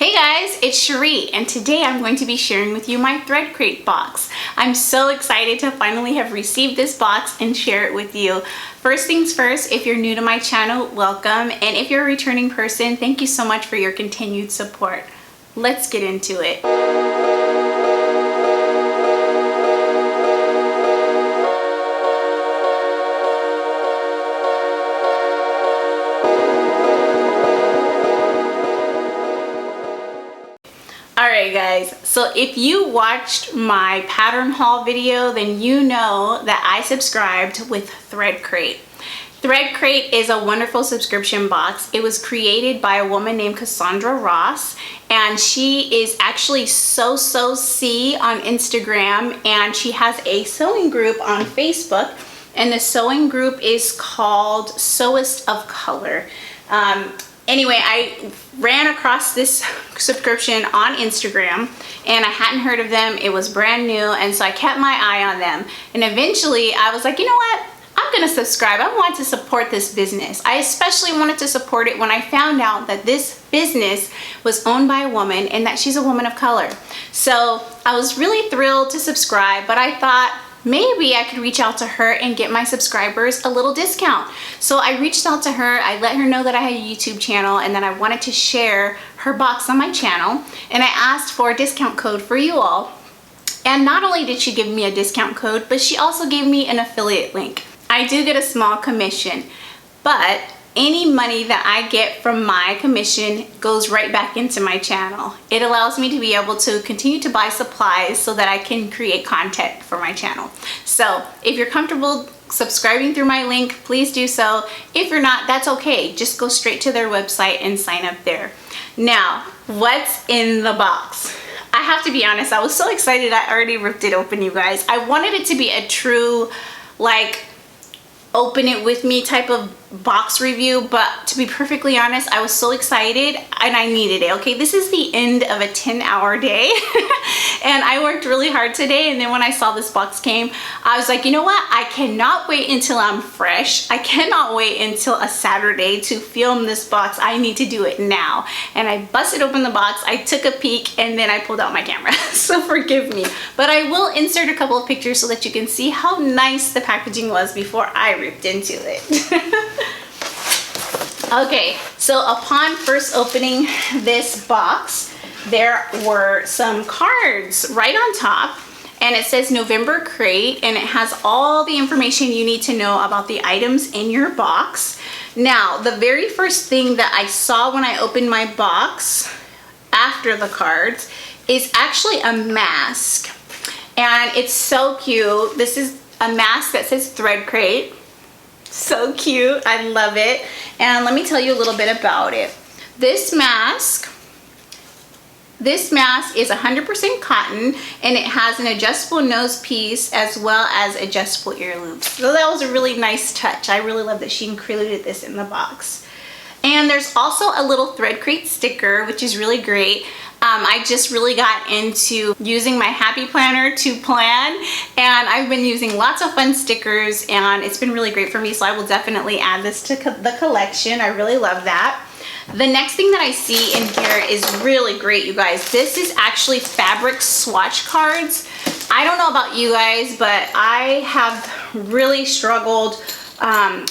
Hey guys, it's Shereé, and today I'm going to be sharing with you my ThreadCrate box. I'm so excited to finally have received this box and share it with you. First things first, if you're new to my channel, welcome, and if you're a returning person, thank you so much for your continued support. Let's get into it. Alright guys, so if you watched my pattern haul video, then you know that I subscribed with ThreadCrate. ThreadCrate is a wonderful subscription box. It was created by a woman named Cassandra Ross, and she is actually C on Instagram, and she has a sewing group on Facebook, and the sewing group is called Sewist of Color. Anyway, I ran across this subscription on Instagram and I hadn't heard of them. It was brand new, and so I kept my eye on them. And eventually I was like, you know what? I'm gonna subscribe. I want to support this business. I especially wanted to support it when I found out that this business was owned by a woman and that she's a woman of color. So I was really thrilled to subscribe, but I thought, maybe I could reach out to her and get my subscribers a little discount. So I reached out to her, I let her know that I had a YouTube channel and that I wanted to share her box on my channel, and I asked for a discount code for you all. And not only did she give me a discount code, but she also gave me an affiliate link. I do get a small commission, but any money that I get from my commission goes right back into my channel. It allows me to be able to continue to buy supplies so that I can create content for my channel. So if you're comfortable subscribing through my link, please do so. If you're not, that's okay. Just go straight to their website and sign up there. Now, what's in the box? I have to be honest, I was so excited I already ripped it open, you guys. I wanted it to be a true, like, open it with me type of box review, but to be perfectly honest, I was so excited and I needed it. Okay, this is the end of a 10-hour day and I worked really hard today, and then when I saw this box came, I was like, you know what, I cannot wait until I'm fresh. I cannot wait until a Saturday to film this box. I need to do it now. And I busted open the box, I took a peek, and then I pulled out my camera. So forgive me, but I will insert a couple of pictures so that you can see how nice the packaging was before I ripped into it. Okay, so upon first opening this box, there were some cards right on top, and it says November Crate, and it has all the information you need to know about the items in your box. Now, the very first thing that I saw when I opened my box after the cards is actually a mask, and it's so cute. This is a mask that says ThreadCrate. So cute, I love it. And let me tell you a little bit about it. This mask is 100% cotton, and it has an adjustable nose piece as well as adjustable ear loops. So that was a really nice touch. I really love that she included this in the box. And there's also a little ThreadCrate sticker, which is really great. I just really got into using my Happy Planner to plan, and I've been using lots of fun stickers, and it's been really great for me, so I will definitely add this to the collection. I really love that. The next thing that I see in here is really great, you guys. This is actually fabric swatch cards. I don't know about you guys, but I have really struggled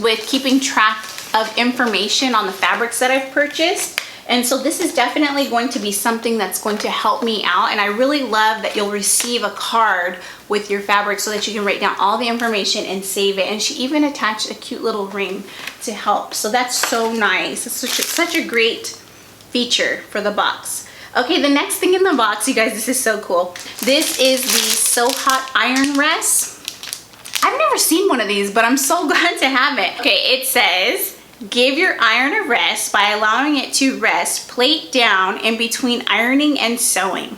with keeping track of information on the fabrics that I've purchased. And so this is definitely going to be something that's going to help me out, and I really love that you'll receive a card with your fabric so that you can write down all the information and save it. And she even attached a cute little ring to help, so that's so nice. It's such a great feature for the box. Okay, the next thing in the box, you guys, this is so cool. This is the So Hot Iron Rest. I've never seen one of these, but I'm so glad to have it. Okay, it says, give your iron a rest by allowing it to rest plate down in between ironing and sewing.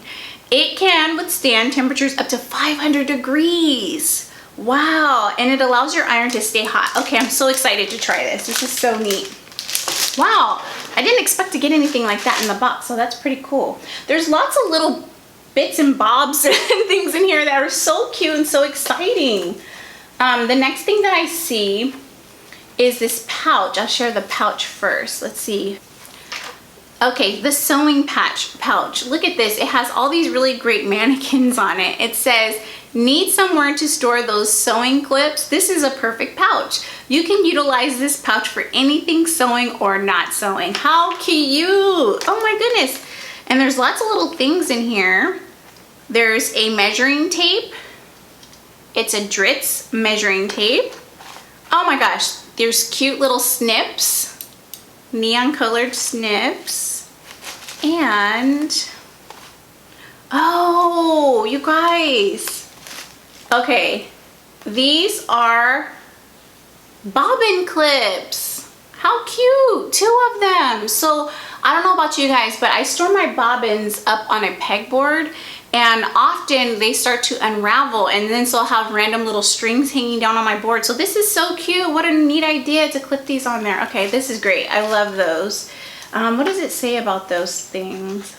It can withstand temperatures up to 500 degrees. Wow, and it allows your iron to stay hot. Okay, I'm so excited to try this. This is so neat. Wow, I didn't expect to get anything like that in the box, so that's pretty cool. There's lots of little bits and bobs and things in here that are so cute and so exciting. The next thing that I see is this pouch. I'll share the pouch first. Let's see. Okay, the sewing pouch. Look at this. It has all these really great mannequins on it. It says, need somewhere to store those sewing clips? This is a perfect pouch. You can utilize this pouch for anything sewing or not sewing. How cute. Oh my goodness. And there's lots of little things in here. There's a measuring tape. It's a Dritz measuring tape. Oh my gosh, there's cute little snips. Neon colored snips. And oh, you guys, okay, these are bobbin clips. How cute, 2 of them. So I don't know about you guys, but I store my bobbins up on a pegboard, and often they start to unravel, and then so I'll have random little strings hanging down on my board. So this is so cute. What a neat idea to clip these on there. Okay, this is great. I love those. What does it say about those things?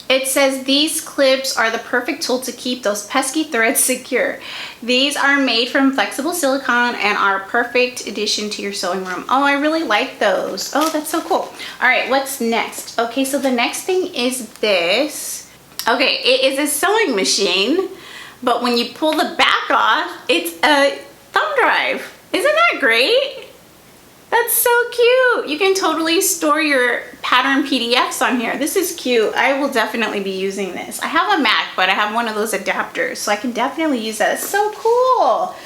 It says these clips are the perfect tool to keep those pesky threads secure. These are made from flexible silicone and are a perfect addition to your sewing room. Oh, I really like those. Oh, that's so cool. All right, what's next? Okay, so the next thing is this. Okay, it is a sewing machine, but when you pull the back off, it's a thumb drive. Isn't that great? That's so cute. You can totally store your pattern PDFs on here. This is cute. I will definitely be using this. I have a Mac, but I have one of those adapters, so I can definitely use that. It's so cool.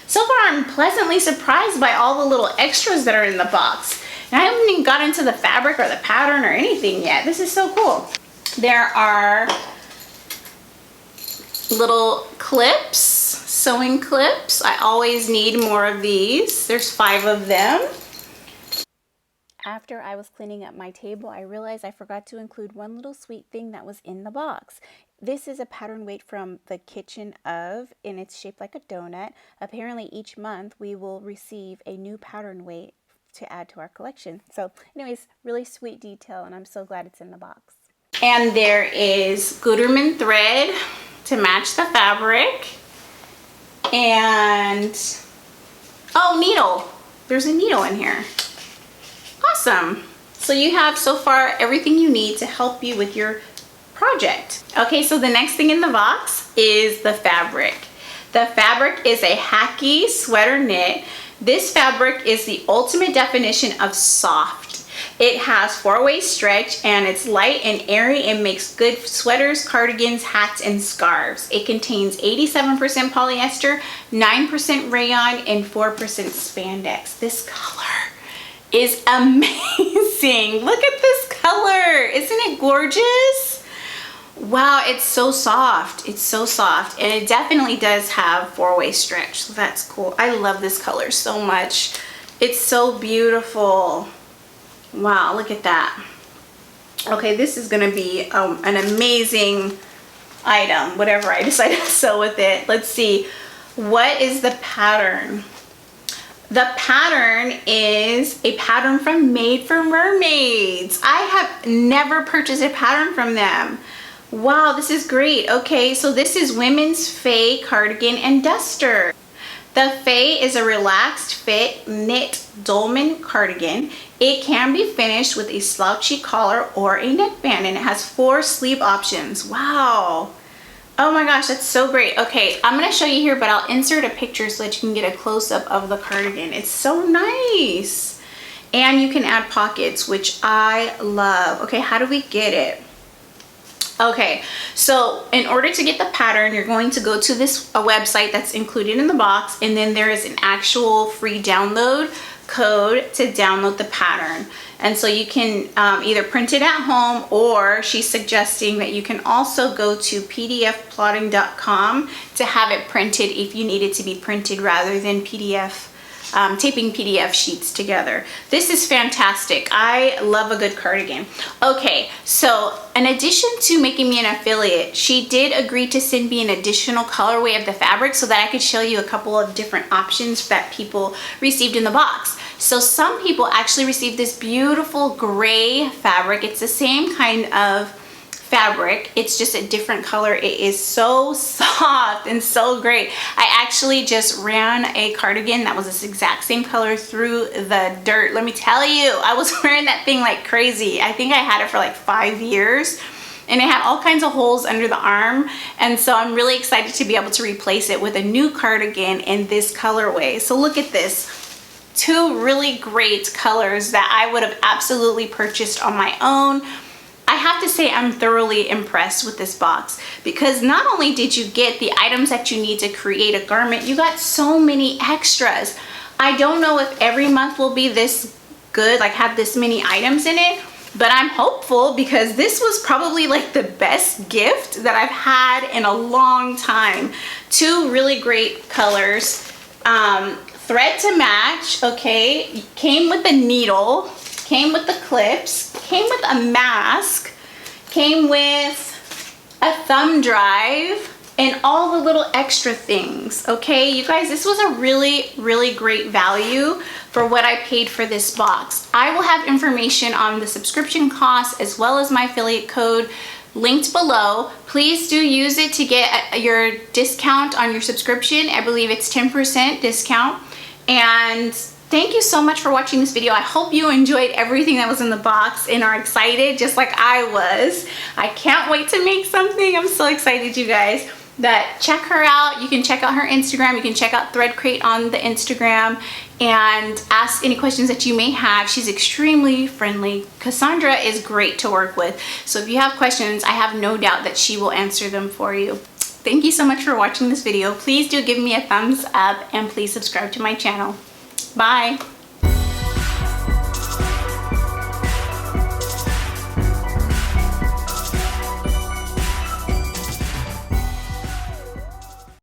So far, I'm pleasantly surprised by all the little extras that are in the box. And I haven't even got into the fabric or the pattern or anything yet. This is so cool. There are little clips, sewing clips. I always need more of these. There's 5 of them. After I was cleaning up my table, I realized I forgot to include one little sweet thing that was in the box. This is a pattern weight from the Kitchen of, and it's shaped like a donut. Apparently each month we will receive a new pattern weight to add to our collection. So anyways, really sweet detail, and I'm so glad it's in the box. And there is Gutermann thread to match the fabric. And, oh, needle. There's a needle in here. Awesome. So you have so far everything you need to help you with your project. Okay, so the next thing in the box is the fabric. The fabric is a Hacky sweater knit. This fabric is the ultimate definition of soft. It has 4-way stretch, and it's light and airy and makes good sweaters, cardigans, hats, and scarves. It contains 87% polyester, 9% rayon, and 4% spandex. This color is amazing. Look at this color. Isn't it gorgeous? Wow, it's so soft. It's so soft, and it definitely does have 4-way stretch, so that's cool. I love this color so much. It's so beautiful. Wow, look at that. Okay, this is gonna be an amazing item, whatever I decide to sew with it. Let's see, what is the pattern? The pattern is a pattern from Made for Mermaids. I have never purchased a pattern from them. Wow, this is great. Okay, so this is Women's Faye Cardigan and Duster. The Faye is a relaxed fit knit dolman cardigan. It can be finished with a slouchy collar or a neckband, and it has 4 sleeve options. Wow. Oh my gosh, that's so great. Okay, I'm gonna show you here, but I'll insert a picture so that you can get a close-up of the cardigan. It's so nice. And you can add pockets, which I love. Okay, how do we get it? Okay, so in order to get the pattern, you're going to go to this website that's included in the box, and then there is an actual free download code to download the pattern. And so you can either print it at home, or she's suggesting that you can also go to pdfplotting.com to have it printed if you need it to be printed rather than taping PDF sheets together. This is fantastic. I love a good cardigan. Okay, so in addition to making me an affiliate, she did agree to send me an additional colorway of the fabric so that I could show you a couple of different options that people received in the box. So some people actually received this beautiful gray fabric. It's the same kind of fabric. It's just a different color. It is so soft and so great. I actually just ran a cardigan that was this exact same color through the dirt. Let me tell you, I was wearing that thing like crazy. I think I had it for like 5 years. And it had all kinds of holes under the arm, and so I'm really excited to be able to replace it with a new cardigan in this colorway. So look at this, 2 really great colors that I would have absolutely purchased on my own. I have to say I'm thoroughly impressed with this box, because not only did you get the items that you need to create a garment, you got so many extras. I don't know if every month will be this good, like have this many items in it, but I'm hopeful, because this was probably like the best gift that I've had in a long time. 2 really great colors, thread to match, okay, came with a needle, came with the clips, came with a mask, came with a thumb drive, and all the little extra things. Okay, you guys, this was a really great value for what I paid for this box. I will have information on the subscription costs as well as my affiliate code linked below. Please do use it to get your discount on your subscription. I believe it's 10% discount. And thank you so much for watching this video. I hope you enjoyed everything that was in the box and are excited just like I was. I can't wait to make something. I'm so excited, you guys. That check her out. You can check out her Instagram. You can check out ThreadCrate on the Instagram and ask any questions that you may have. She's extremely friendly. Cassandra is great to work with. So if you have questions, I have no doubt that she will answer them for you. Thank you so much for watching this video. Please do give me a thumbs up and please subscribe to my channel. Bye.